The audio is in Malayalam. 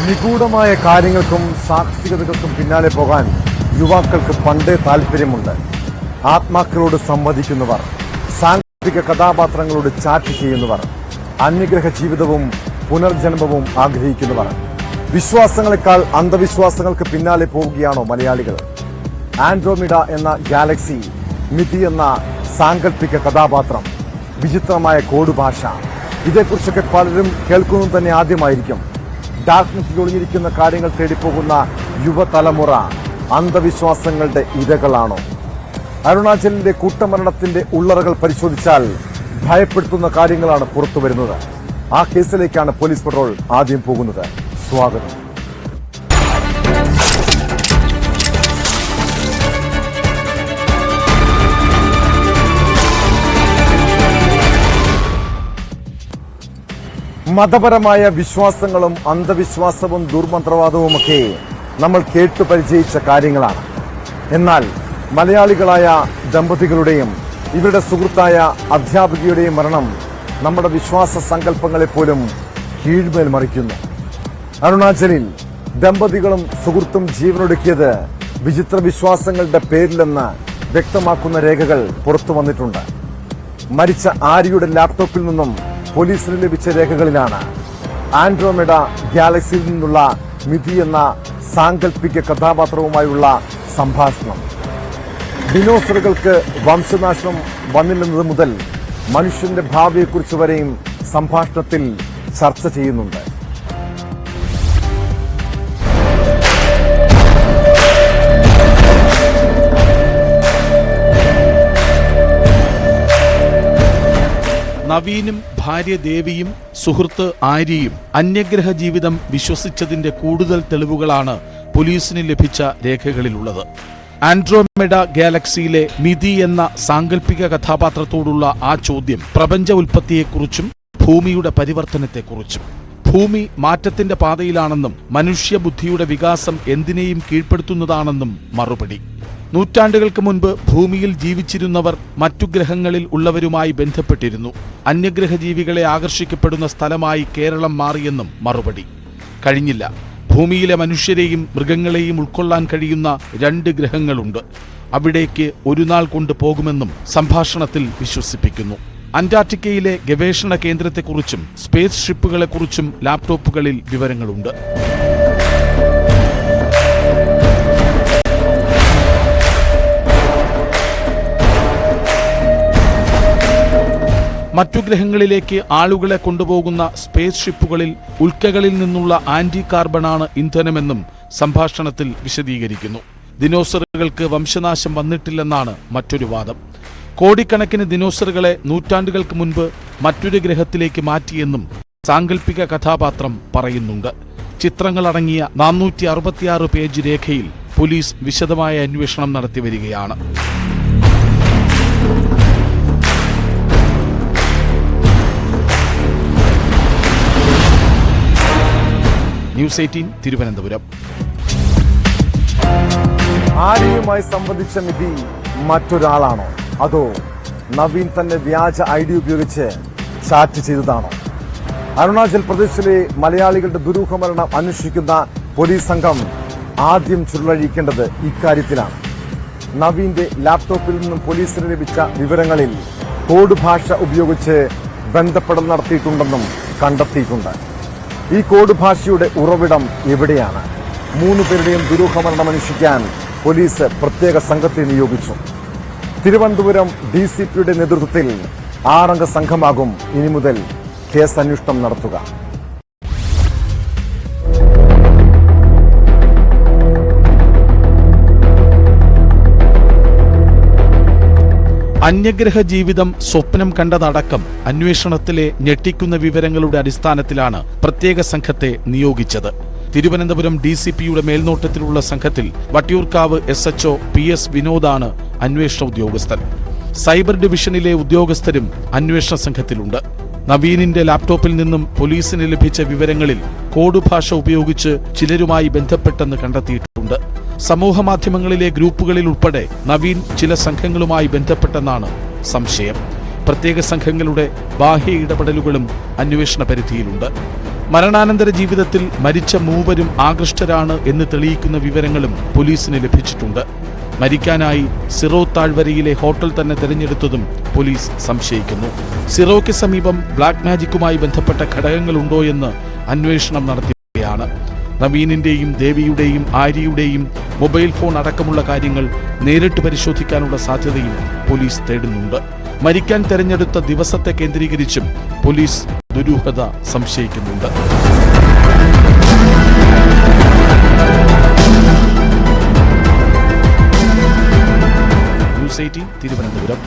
നിഗൂഢമായ കാര്യങ്ങൾക്കും സാഹസികതകൾക്കും പിന്നാലെ പോകാൻ യുവാക്കൾക്ക് പണ്ടേ താല്പര്യമുണ്ട്. ആത്മാക്കളോട് സംവദിക്കുന്നവർ, സാങ്കല്പിക കഥാപാത്രങ്ങളോട് ചാറ്റ് ചെയ്യുന്നവർ, അന്യഗ്രഹ ജീവിതവും പുനർജന്മവും ആഗ്രഹിക്കുന്നവർ. വിശ്വാസങ്ങളെക്കാൾ അന്ധവിശ്വാസങ്ങൾക്ക് പിന്നാലെ പോവുകയാണോ മലയാളികൾ? ആൻഡ്രോമിഡ എന്ന ഗാലക്സി, മിഥി എന്ന സാങ്കല്പിക കഥാപാത്രം, വിചിത്രമായ കോഡ് ഭാഷ, ഇതേക്കുറിച്ചൊക്കെ പലരും കേൾക്കുന്നത് തന്നെ ആദ്യമായിരിക്കും. ഡാർക്ക്നെസ്സിൽ ഒളിഞ്ഞിരിക്കുന്ന കാര്യങ്ങൾ തേടിപ്പോകുന്ന യുവതലമുറ അന്ധവിശ്വാസങ്ങളുടെ ഇരകളാണോ? അരുണാചലിന്റെ കൂട്ടമരണത്തിന്റെ ഉള്ളറകൾ പരിശോധിച്ചാൽ ഭയപ്പെടുത്തുന്ന കാര്യങ്ങളാണ് പുറത്തുവരുന്നത്. ആ കേസിലേക്കാണ് പോലീസ് പട്രോൾ ആദ്യം പോകുന്നത്. സ്വാഗതം. മതപരമായ വിശ്വാസങ്ങളും അന്ധവിശ്വാസവും ദുർമന്ത്രവാദവുമൊക്കെ നമ്മൾ കേട്ടു പരിചയിച്ച കാര്യങ്ങളാണ്. എന്നാൽ മലയാളികളായ ദമ്പതികളുടെയും ഇവരുടെ സുഹൃത്തായ അധ്യാപികയുടെയും മരണം നമ്മുടെ വിശ്വാസ സങ്കല്പങ്ങളെപ്പോലും കീഴ്മേൽ മറിക്കുന്നു. അരുണാചലിൽ ദമ്പതികളും സുഹൃത്തും ജീവനൊടുക്കിയത് വിചിത്ര വിശ്വാസങ്ങളുടെ പേരിലെന്ന് വ്യക്തമാക്കുന്ന രേഖകൾ പുറത്തു വന്നിട്ടുണ്ട്. മരിച്ച ആര്യയുടെ ലാപ്ടോപ്പിൽ നിന്നും പോലീസിന് ലഭിച്ച രേഖകളിലാണ് ആൻഡ്രോമിഡ ഗാലക്സിയിൽ നിന്നുള്ള മിഥി എന്ന സാങ്കല്പിക കഥാപാത്രവുമായുള്ള സംഭാഷണം. ഡിനോസറുകൾക്ക് വംശനാശനം വന്നില്ലെന്നത് മുതൽ മനുഷ്യന്റെ ഭാവിയെക്കുറിച്ച് വരെയും സംഭാഷണത്തിൽ ചർച്ച ചെയ്യുന്നുണ്ട്. നവീനും ഭാര്യ ദേവിയും സുഹൃത്ത് ആര്യയും അന്യഗ്രഹ ജീവിതം വിശ്വസിച്ചതിന്റെ കൂടുതൽ തെളിവുകളാണ് പോലീസിന് ലഭിച്ച രേഖകളിലുള്ളത്. ആൻഡ്രോമെഡ ഗാലക്സിയിലെ മിഥി എന്ന സാങ്കല്പിക കഥാപാത്രത്തോടുള്ള ആ ചോദ്യം പ്രപഞ്ച ഉൽപ്പത്തിയെക്കുറിച്ചും ഭൂമിയുടെ പരിവർത്തനത്തെക്കുറിച്ചും. ഭൂമി മാറ്റത്തിന്റെ പാതയിലാണെന്നും മനുഷ്യബുദ്ധിയുടെ വികാസം എന്തിനേയും കീഴ്പ്പെടുത്തുന്നതാണെന്നും മറുപടി. നൂറ്റാണ്ടുകൾക്ക് മുൻപ് ഭൂമിയിൽ ജീവിച്ചിരുന്നവർ മറ്റു ഗ്രഹങ്ങളിൽ ഉള്ളവരുമായി ബന്ധപ്പെട്ടിരുന്നു. അന്യഗ്രഹ ജീവികളെ ആകർഷിക്കപ്പെടുന്ന സ്ഥലമായി കേരളം മാറിയെന്നും മറുപടി. കഴിഞ്ഞില്ല. ഭൂമിയിലെ മനുഷ്യരെയും മൃഗങ്ങളെയും ഉൾക്കൊള്ളാൻ കഴിയുന്ന 2 ഗ്രഹങ്ങളുണ്ട്. അവിടേക്ക് ഒരു നാൾ കൊണ്ട് പോകുമെന്നും സംഭാഷണത്തിൽ വിശ്വസിപ്പിക്കുന്നു. അന്റാർട്ടിക്കയിലെ ഗവേഷണ കേന്ദ്രത്തെക്കുറിച്ചും സ്പേസ് ഷിപ്പുകളെക്കുറിച്ചും ലാപ്ടോപ്പുകളിൽ വിവരങ്ങളുണ്ട്. മറ്റു ഗ്രഹങ്ങളിലേക്ക് ആളുകളെ കൊണ്ടുപോകുന്ന സ്പേസ് ഷിപ്പുകളിൽ ഉൽക്കകളിൽ നിന്നുള്ള ആന്റി കാർബണാണ് ഇന്ധനമെന്നും സംഭാഷണത്തിൽ വിശദീകരിക്കുന്നു. ദിനോസറുകൾക്ക് വംശനാശം വന്നിട്ടില്ലെന്നാണ് മറ്റൊരു വാദം. കോടിക്കണക്കിന് ദിനോസറുകളെ നൂറ്റാണ്ടുകൾക്ക് മുൻപ് മറ്റൊരു ഗ്രഹത്തിലേക്ക് മാറ്റിയെന്നും സാങ്കല്പിക കഥാപാത്രം പറയുന്നുണ്ട്. ചിത്രങ്ങളടങ്ങിയ 466 പേജ് രേഖയിൽ പോലീസ് വിശദമായ അന്വേഷണം നടത്തിവരികയാണ്. ന്യൂസ് 18 തിരുവനന്തപുരം. ആര്യയുമായി സംബന്ധിച്ച മിഥി മറ്റൊരാളാണോ, അതോ നവീൻ തന്നെ വ്യാജ ID ഉപയോഗിച്ച് ചാറ്റ് ചെയ്തതാണോ? അരുണാചൽ പ്രദേശിലെ മലയാളികളുടെ ദുരൂഹമരണം അന്വേഷിക്കുന്ന പോലീസ് സംഘം ആദ്യം ചുരുളഴിക്കേണ്ടത് ഇക്കാര്യത്തിലാണ്. നവീന്റെ ലാപ്ടോപ്പിൽ നിന്നും പോലീസിന് ലഭിച്ച വിവരങ്ങളിൽ കോഡ് ഭാഷ ഉപയോഗിച്ച് ബന്ധപ്പെടൽ നടത്തിയിട്ടുണ്ടെന്നും കണ്ടെത്തിയിട്ടുണ്ട്. ഈ കോഡ് ഭാഷയുടെ ഉറവിടം എവിടെയാണ്? 3 പേരുടെയും ദുരൂഹമരണം അന്വേഷിക്കാൻ പോലീസ് പ്രത്യേക സംഘത്തെ നിയോഗിച്ചു. തിരുവനന്തപുരം DCPയുടെ നേതൃത്വത്തിൽ 6 അംഗ സംഘമാകും ഇനി മുതൽ കേസ് അന്വേഷണം നടത്തുക. അന്യഗ്രഹ ജീവിതം സ്വപ്നം കണ്ടതടക്കം അന്വേഷണത്തിലെ ഞെട്ടിക്കുന്ന വിവരങ്ങളുടെ അടിസ്ഥാനത്തിലാണ് പ്രത്യേക സംഘത്തെ നിയോഗിച്ചത്. തിരുവനന്തപുരം DCPയുടെ മേൽനോട്ടത്തിലുള്ള സംഘത്തിൽ വട്ടിയൂർക്കാവ് SHO PS വിനോദാണ് അന്വേഷണ ഉദ്യോഗസ്ഥൻ. സൈബർ ഡിവിഷനിലെ ഉദ്യോഗസ്ഥരും അന്വേഷണ സംഘത്തിലുണ്ട്. നവീനിന്റെ ലാപ്ടോപ്പിൽ നിന്നും പോലീസിന് ലഭിച്ച വിവരങ്ങളിൽ കോഡ് ഭാഷ ഉപയോഗിച്ച് ചിലരുമായി ബന്ധപ്പെട്ടെന്ന് കണ്ടെത്തിയിട്ടുണ്ട്. സമൂഹമാധ്യമങ്ങളിലെ ഗ്രൂപ്പുകളിൽ ഉൾപ്പെടെ നവീൻ ചില സംഘങ്ങളുമായി ബന്ധപ്പെട്ടെന്നാണ് സംശയം. പ്രത്യേക സംഘങ്ങളുടെ ബാഹ്യ ഇടപെടലുകളും അന്വേഷണ പരിധിയിലുണ്ട്. മരണാനന്തര ജീവിതത്തിൽ മരിച്ച മൂവരും ആകൃഷ്ടരാണ് എന്ന് തെളിയിക്കുന്ന വിവരങ്ങളും പോലീസിന് ലഭിച്ചിട്ടുണ്ട്. മരിക്കാനായി സിറോ താഴ്വരയിലെ ഹോട്ടൽ തന്നെ തെരഞ്ഞെടുത്തതും പോലീസ് സംശയിക്കുന്നു. സിറോയ്ക്ക് സമീപം ബ്ലാക്ക് മാജിക്കുമായി ബന്ധപ്പെട്ട ഘടകങ്ങളുണ്ടോയെന്ന് അന്വേഷണം നടത്തുകയാണ്. നവീനിന്റെയും ദേവിയുടെയും ആര്യയുടെയും മൊബൈൽ ഫോൺ അടക്കമുള്ള കാര്യങ്ങൾ നേരിട്ട് പരിശോധിക്കാനുള്ള സാധ്യതയും പോലീസ് തേടുന്നുണ്ട്. മരിക്കാൻ തെരഞ്ഞെടുത്ത ദിവസത്തെ കേന്ദ്രീകരിച്ചും പോലീസ് ദുരൂഹത സംശയിക്കുന്നുണ്ട്. ന്യൂസ് 18 തിരുവനന്തപുരം.